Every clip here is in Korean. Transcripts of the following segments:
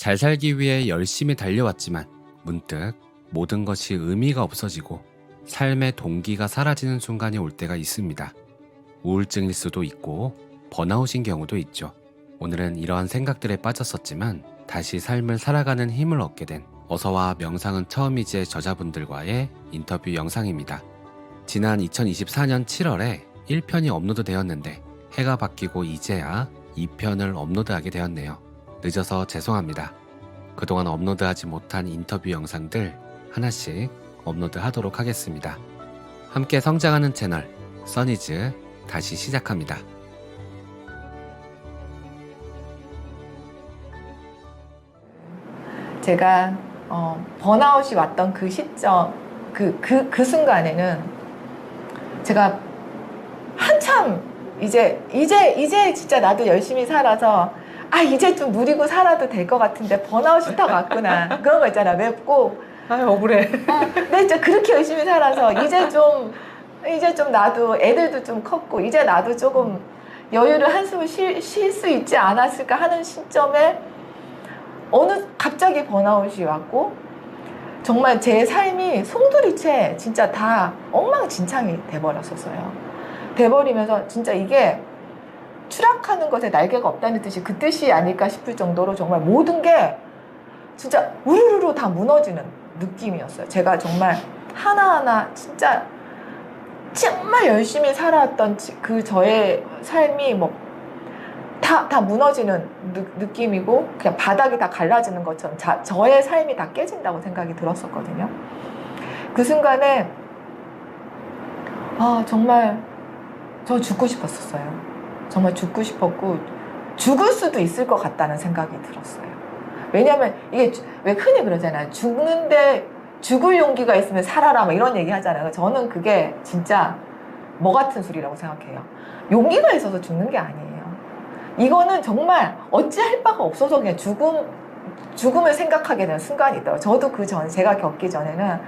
잘 살기 위해 열심히 달려왔지만 문득 모든 것이 의미가 없어지고 삶의 동기가 사라지는 순간이 올 때가 있습니다. 우울증일 수도 있고 번아웃인 경우도 있죠. 오늘은 이러한 생각들에 빠졌었지만 다시 삶을 살아가는 힘을 얻게 된 어서와 명상은 처음이지의 저자분들과의 인터뷰 영상입니다. 지난 2024년 7월에 1편이 업로드되었는데 해가 바뀌고 이제야 2편을 업로드하게 되었네요. 늦어서 죄송합니다. 그동안 업로드하지 못한 인터뷰 영상들 하나씩 업로드하도록 하겠습니다. 함께 성장하는 채널 써니즈 다시 시작합니다. 제가 번아웃이 왔던 그 시점, 그 순간에는 제가 한참 이제 진짜 나도 열심히 살아서 이제 좀 누리고 살아도 될 것 같은데 번아웃이 딱 왔구나. 그런 거 있잖아. 맵고 억울해. 내 진짜 그렇게 열심히 살아서 이제 좀 나도 애들도 좀 컸고 이제 나도 조금 여유를 한숨을 쉴 수 있지 않았을까 하는 시점에 갑자기 번아웃이 왔고 정말 제 삶이 송두리째 진짜 다 엉망진창이 돼버렸었어요. 돼버리면서 진짜 이게 추락하는 것에 날개가 없다는 뜻이 그 뜻이 아닐까 싶을 정도로 정말 모든 게 진짜 우르르르 다 무너지는 느낌이었어요. 제가 정말 하나하나 진짜 정말 열심히 살아왔던 그 저의 삶이 다 무너지는 느낌이고 그냥 바닥이 다 갈라지는 것처럼 저의 삶이 다 깨진다고 생각이 들었었거든요. 그 순간에 정말 저 죽고 싶었어요. 정말 죽고 싶었고 죽을 수도 있을 것 같다는 생각이 들었어요. 왜냐하면 이게 왜 흔히 그러잖아요. 죽는데 죽을 용기가 있으면 살아라 이런 얘기 하잖아요. 저는 그게 진짜 뭐 같은 소리라고 생각해요. 용기가 있어서 죽는 게 아니에요. 이거는 정말 어찌할 바가 없어서 그냥 죽음을 생각하게 되는 순간이 있더라고요. 저도 제가 겪기 전에는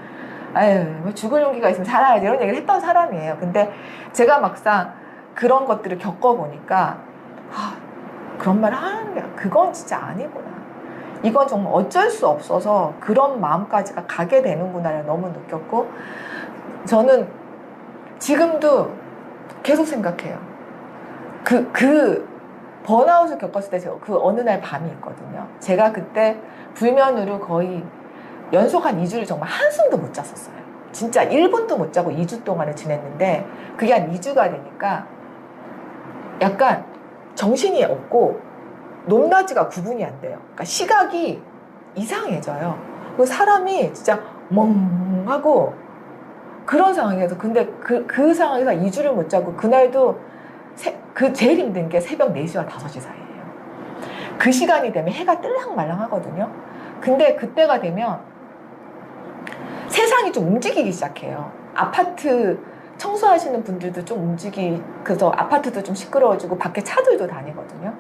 뭐 죽을 용기가 있으면 살아야지 이런 얘기를 했던 사람이에요. 근데 제가 막상 그런 것들을 겪어보니까 그런 말 하는 게 그건 진짜 아니구나. 이건 정말 어쩔 수 없어서 그런 마음까지가 가게 되는구나를 너무 느꼈고 저는 지금도 계속 생각해요. 그 번아웃을 겪었을 때 그 어느 날 밤이 있거든요. 제가 그때 불면으로 거의 연속 한 2주를 정말 한숨도 못 잤었어요. 진짜 1분도 못 자고 2주 동안을 지냈는데 그게 한 2주가 되니까 약간 정신이 없고 높낮이가 구분이 안 돼요. 그러니까 시각이 이상해져요. 그 사람이 진짜 멍하고 그런 상황에서 근데 그 상황에서 2주를 못 자고 그날도 제일 힘든 게 새벽 4시와 5시 사이예요. 그 시간이 되면 해가 뜰랑말랑 하거든요. 근데 그때가 되면 세상이 좀 움직이기 시작해요. 아파트 청소하시는 분들도 좀 그래서 아파트도 좀 시끄러워지고 밖에 차들도 다니거든요.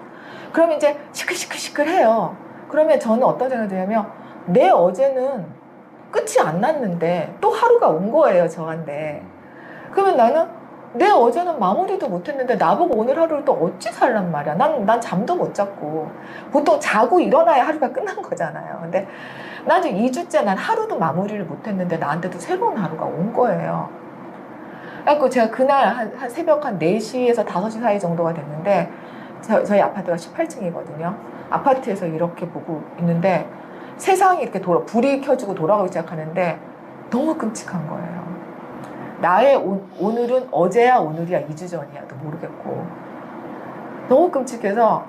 그러면 이제 시끌시끌시끌해요. 그러면 저는 어떤 생각이 드냐면 내 어제는 끝이 안 났는데 또 하루가 온 거예요, 저한테. 그러면 나는 내 어제는 마무리도 못했는데 나보고 오늘 하루를 또 어찌 살란 말이야. 난 잠도 못 잤고 보통 자고 일어나야 하루가 끝난 거잖아요. 근데 난 지금 2주째 난 하루도 마무리를 못했는데 나한테도 새로운 하루가 온 거예요. 그래서 제가 그날 한 새벽 한 4시에서 5시 사이 정도가 됐는데 저희 아파트가 18층이거든요. 아파트에서 이렇게 보고 있는데 세상이 이렇게 불이 켜지고 돌아가기 시작하는데 너무 끔찍한 거예요. 나의 오늘은 어제야 오늘이야 2주 전이야도 모르겠고 너무 끔찍해서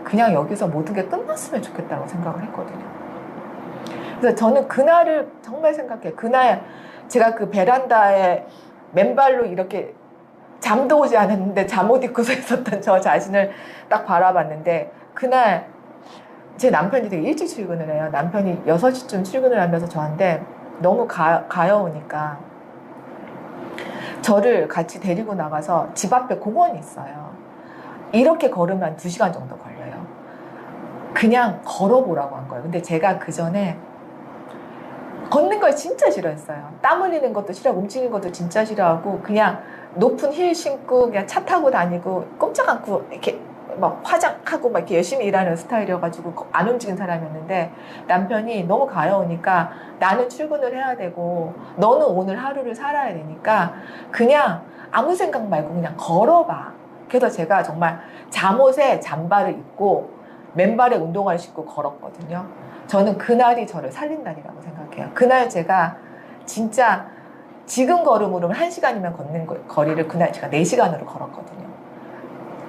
그냥 여기서 모든 게 끝났으면 좋겠다고 생각을 했거든요. 그래서 저는 그날을 정말 생각해요. 그날 제가 그 베란다에 맨발로 이렇게 잠도 오지 않았는데 잠옷 입고서 있었던 저 자신을 딱 바라봤는데 그날 제 남편이 되게 일찍 출근을 해요. 남편이 6시쯤 출근을 하면서 저한테 너무 가여우니까 저를 같이 데리고 나가서 집 앞에 공원이 있어요. 이렇게 걸으면 2시간 정도 걸려요. 그냥 걸어보라고 한 거예요. 근데 제가 그 전에 걷는 걸 진짜 싫어했어요. 땀 흘리는 것도 싫어하고 움직이는 것도 진짜 싫어하고 그냥 높은 힐 신고 그냥 차 타고 다니고 꼼짝 않고 이렇게 막 화장하고 막 이렇게 열심히 일하는 스타일이어가지고 안 움직인 사람이었는데 남편이 너무 가여우니까 나는 출근을 해야 되고 너는 오늘 하루를 살아야 되니까 그냥 아무 생각 말고 그냥 걸어봐. 그래서 제가 정말 잠옷에 잠바를 입고 맨발에 운동화를 신고 걸었거든요. 저는 그날이 저를 살린 날이라고 생각해요. 그날 제가 진짜 지금 걸음으로는 1시간이면 걷는 거리를 그날 제가 4시간으로 걸었거든요.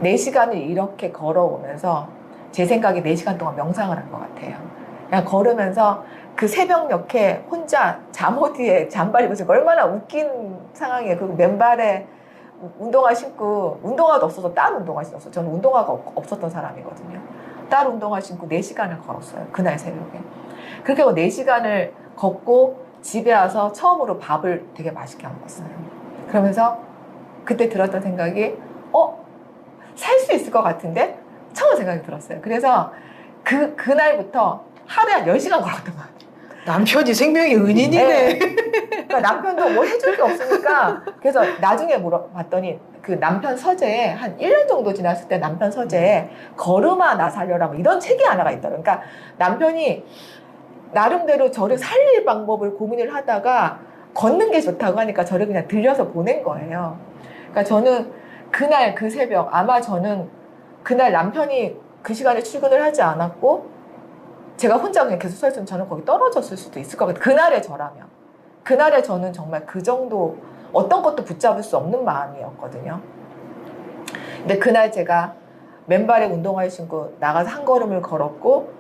4시간을 이렇게 걸어오면서 제 생각에 4시간 동안 명상을 한 것 같아요. 그냥 걸으면서 그 새벽녘에 혼자 잠옷 뒤에 잠바 입어서 얼마나 웃긴 상황이에요. 그리고 맨발에 운동화 신고, 운동화도 없어서 딴 운동화 신었어요. 저는 운동화가 없었던 사람이거든요. 딴 운동화 신고 4시간을 걸었어요. 그날 새벽에. 그렇게 하고 4시간을 걷고 집에 와서 처음으로 밥을 되게 맛있게 먹었어요. 그러면서 그때 들었던 생각이 살 수 있을 것 같은데? 처음 생각이 들었어요. 그래서 그날부터 하루에 한 10시간 걸었던 것 같아요. 남편이 생명의 은인이네. 네. 그러니까 남편도 뭐 해줄 게 없으니까. 그래서 나중에 물어봤더니 그 남편 서재에 한 1년 정도 지났을 때 남편 서재에 걸음아 나 살려라 뭐 이런 책이 하나가 있더라고요. 그러니까 남편이 나름대로 저를 살릴 방법을 고민을 하다가 걷는 게 좋다고 하니까 저를 그냥 들려서 보낸 거예요. 그러니까 저는 그날 그 새벽 아마 저는 그날 남편이 그 시간에 출근을 하지 않았고 제가 혼자 그냥 계속 서 있으면 저는 거기 떨어졌을 수도 있을 것 같아요. 그날의 저라면. 그날의 저는 정말 그 정도 어떤 것도 붙잡을 수 없는 마음이었거든요. 근데 그날 제가 맨발에 운동화를 신고 나가서 한 걸음을 걸었고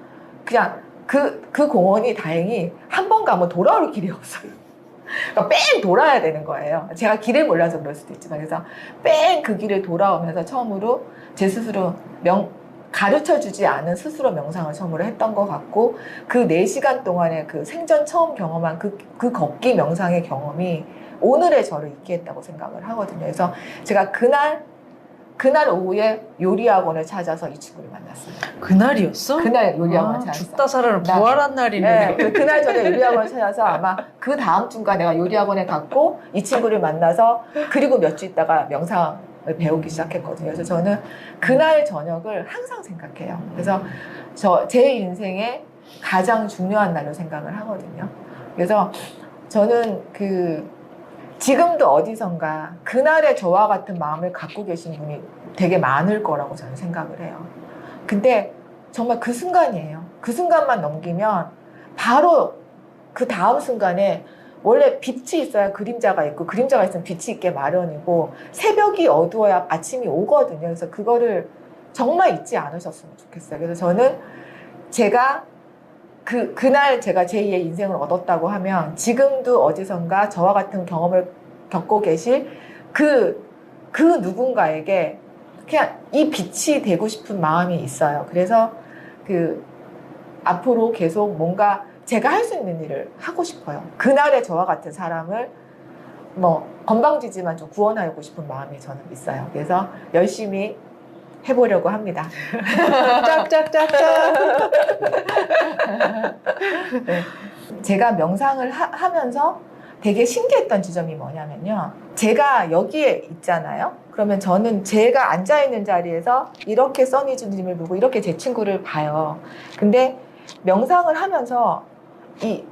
그냥 그 공원이 다행히 한 번 가면 돌아올 길이 없어요. 그러니까 뺑 돌아야 되는 거예요. 제가 길을 몰라서 그럴 수도 있지만 그래서 뺑 그 길을 돌아오면서 처음으로 제 스스로 가르쳐주지 않은 스스로 명상을 처음으로 했던 것 같고 그 4시간 동안의 그 생전 처음 경험한 그 걷기 명상의 경험이 오늘의 저를 있게 했다고 생각을 하거든요. 그래서 제가 그날 오후에 요리학원을 찾아서 이 친구를 만났어요. 그날이었어? 그날 요리학원을 찾았어요. 죽다 살아는 부활한 날이네. 네, 그날 저는 요리학원을 찾아서 아마 그 다음 주인가 내가 요리학원에 갔고 이 친구를 만나서 그리고 몇 주 있다가 명상을 배우기 시작했거든요. 그래서 저는 그날 저녁을 항상 생각해요. 그래서 제 인생의 가장 중요한 날로 생각을 하거든요. 그래서 저는 지금도 어디선가 그날의 저와 같은 마음을 갖고 계신 분이 되게 많을 거라고 저는 생각을 해요. 근데 정말 그 순간이에요. 그 순간만 넘기면 바로 그 다음 순간에 원래 빛이 있어야 그림자가 있고 그림자가 있으면 빛이 있게 마련이고 새벽이 어두워야 아침이 오거든요. 그래서 그거를 정말 잊지 않으셨으면 좋겠어요. 그래서 저는 제가 그날 제가 제2의 인생을 얻었다고 하면 지금도 어디선가 저와 같은 경험을 겪고 계실 그 누군가에게 그냥 이 빛이 되고 싶은 마음이 있어요. 그래서 앞으로 계속 뭔가 제가 할 수 있는 일을 하고 싶어요. 그날의 저와 같은 사람을 건방지지만 좀 구원하고 싶은 마음이 저는 있어요. 그래서 열심히 해보려고 합니다. 짝짝짝짝. 네. 제가 명상을 하면서 되게 신기했던 지점이 뭐냐면요. 제가 여기에 있잖아요. 그러면 저는 제가 앉아있는 자리에서 이렇게 써니주님을 보고 이렇게 제 친구를 봐요. 근데 명상을 하면서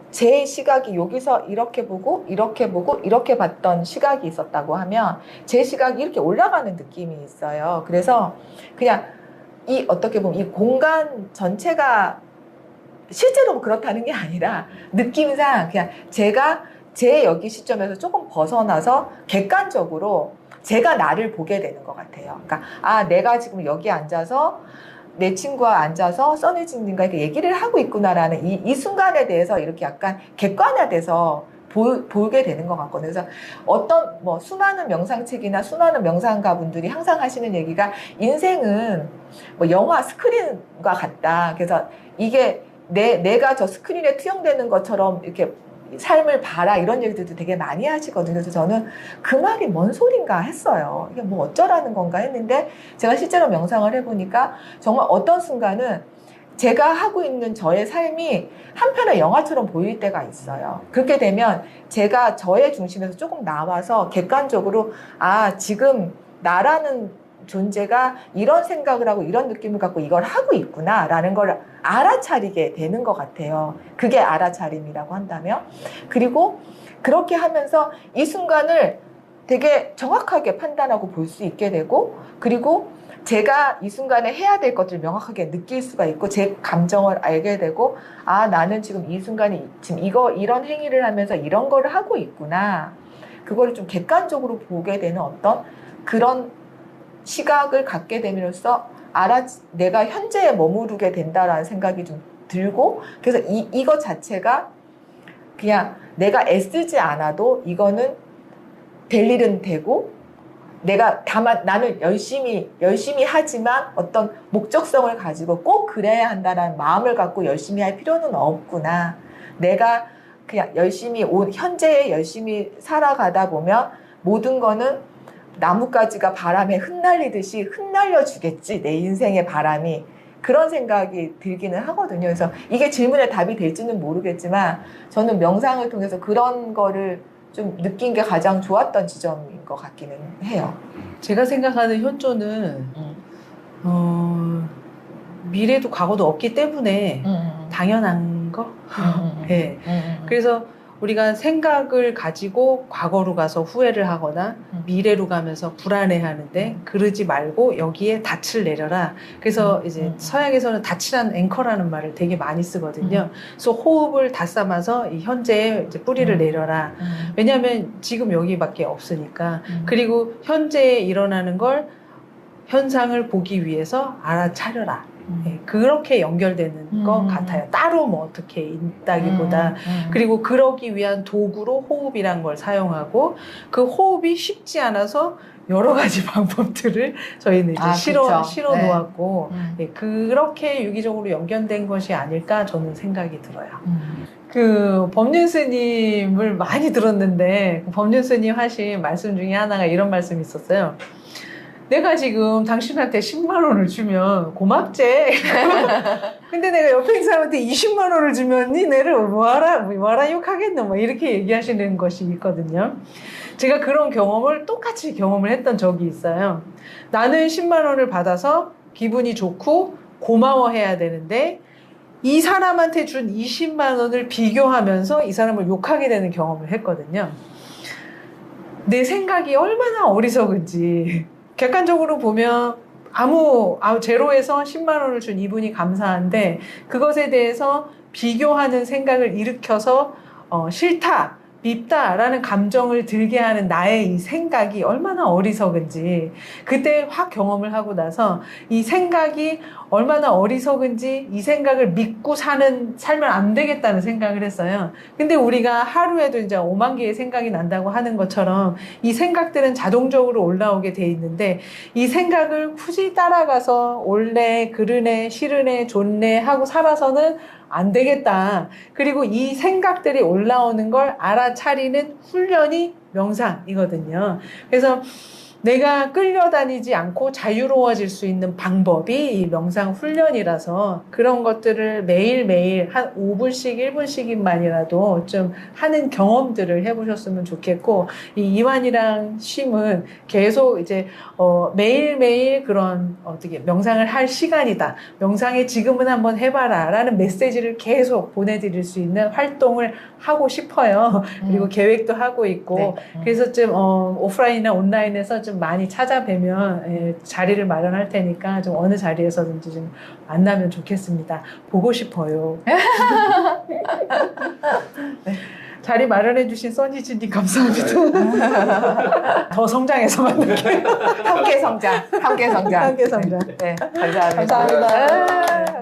제 시각이 여기서 이렇게 보고 이렇게 봤던 시각이 있었다고 하면 제 시각이 이렇게 올라가는 느낌이 있어요. 그래서 그냥 어떻게 보면 이 공간 전체가 실제로 그렇다는 게 아니라 느낌상 그냥 제가 제 여기 시점에서 조금 벗어나서 객관적으로 제가 나를 보게 되는 것 같아요. 그러니까 내가 지금 여기 앉아서 내 친구와 앉아서 써니진님과 이렇게 얘기를 하고 있구나라는 이 순간에 대해서 이렇게 약간 객관화돼서 보게 되는 것 같거든요. 그래서 어떤 수많은 명상책이나 수많은 명상가 분들이 항상 하시는 얘기가 인생은 영화 스크린과 같다. 그래서 이게 내가 저 스크린에 투영되는 것처럼 이렇게 삶을 봐라 이런 얘기들도 되게 많이 하시거든요. 그래서 저는 그 말이 뭔 소린가 했어요. 이게 어쩌라는 건가 했는데 제가 실제로 명상을 해보니까 정말 어떤 순간은 제가 하고 있는 저의 삶이 한편의 영화처럼 보일 때가 있어요. 그렇게 되면 제가 저의 중심에서 조금 나와서 객관적으로 지금 나라는 존재가 이런 생각을 하고 이런 느낌을 갖고 이걸 하고 있구나라는 걸 알아차리게 되는 것 같아요. 그게 알아차림이라고 한다면. 그리고 그렇게 하면서 이 순간을 되게 정확하게 판단하고 볼 수 있게 되고, 그리고 제가 이 순간에 해야 될 것들을 명확하게 느낄 수가 있고, 제 감정을 알게 되고, 아, 나는 지금 이 순간에 지금 이런 행위를 하면서 이런 거를 하고 있구나. 그거를 좀 객관적으로 보게 되는 어떤 그런 시각을 갖게 됨으로써 내가 현재에 머무르게 된다라는 생각이 좀 들고, 그래서 이것 자체가 그냥 내가 애쓰지 않아도 이거는 될 일은 되고, 내가 다만 나는 열심히 하지만 어떤 목적성을 가지고 꼭 그래야 한다는 마음을 갖고 열심히 할 필요는 없구나. 내가 그냥 현재에 열심히 살아가다 보면 모든 거는 나뭇가지가 바람에 흩날리듯이 흩날려 주겠지, 내 인생의 바람이. 그런 생각이 들기는 하거든요. 그래서 이게 질문의 답이 될지는 모르겠지만 저는 명상을 통해서 그런 거를 좀 느낀 게 가장 좋았던 지점인 것 같기는 해요. 제가 생각하는 현조는 미래도 과거도 없기 때문에 당연한 거. 네. 그래서 우리가 생각을 가지고 과거로 가서 후회를 하거나 미래로 가면서 불안해하는데 그러지 말고 여기에 닻을 내려라. 그래서 이제 서양에서는 닻이라는 앵커라는 말을 되게 많이 쓰거든요. 그래서 호흡을 다삼아서 이 현재에 이제 뿌리를 내려라. 왜냐하면 지금 여기밖에 없으니까. 그리고 현재에 일어나는 걸 현상을 보기 위해서 알아차려라. 네, 그렇게 연결되는 것 같아요. 따로 뭐 어떻게 있다기보다. 그리고 그러기 위한 도구로 호흡이란 걸 사용하고, 그 호흡이 쉽지 않아서 여러 가지 방법들을 저희는 이제 실어 놓았고, 네, 그렇게 유기적으로 연결된 것이 아닐까 저는 생각이 들어요. 그 법륜 스님을 많이 들었는데, 그 법륜 스님 하신 말씀 중에 하나가 이런 말씀이 있었어요. 내가 지금 당신한테 10만 원을 주면 고맙지. 근데 내가 옆에 있는 사람한테 20만 원을 주면 니네를 뭐하라 욕하겠노, 뭐 이렇게 얘기하시는 것이 있거든요. 제가 그런 경험을 똑같이 경험을 했던 적이 있어요. 나는 10만 원을 받아서 기분이 좋고 고마워해야 되는데 이 사람한테 준 20만 원을 비교하면서 이 사람을 욕하게 되는 경험을 했거든요. 내 생각이 얼마나 어리석은지. 객관적으로 보면 제로에서 10만 원을 준 이분이 감사한데 그것에 대해서 비교하는 생각을 일으켜서 싫다, 밉다라는 감정을 들게 하는 나의 이 생각이 얼마나 어리석은지 그때 확 경험을 하고 나서 이 생각이 얼마나 어리석은지 이 생각을 믿고 살면 안 되겠다는 생각을 했어요. 근데 우리가 하루에도 이제 5만 개의 생각이 난다고 하는 것처럼 이 생각들은 자동적으로 올라오게 돼 있는데 이 생각을 굳이 따라가서 옳네, 그르네, 싫으네, 좋네 하고 살아서는 안 되겠다. 그리고 이 생각들이 올라오는 걸 알아차리는 훈련이 명상이거든요. 그래서 내가 끌려다니지 않고 자유로워질 수 있는 방법이 이 명상 훈련이라서 그런 것들을 매일매일 한 5분씩 1분씩만이라도 좀 하는 경험들을 해보셨으면 좋겠고, 이 이완이랑 쉼은 계속 이제 매일매일 그런 어떻게 명상을 할 시간이다, 명상에 지금은 한번 해봐라 라는 메시지를 계속 보내드릴 수 있는 활동을 하고 싶어요. 그리고 계획도 하고 있고, 네. 그래서 좀 오프라인이나 온라인에서 좀 많이 찾아뵈면 자리를 마련할 테니까 좀 어느 자리에서든지 좀 만나면 좋겠습니다. 보고 싶어요. 네. 자리 마련해 주신 써니즈님 감사합니다. 더 성장해서 만날게요. 함께 성장. 함께 성장. 네, 감사합니다. 감사합니다.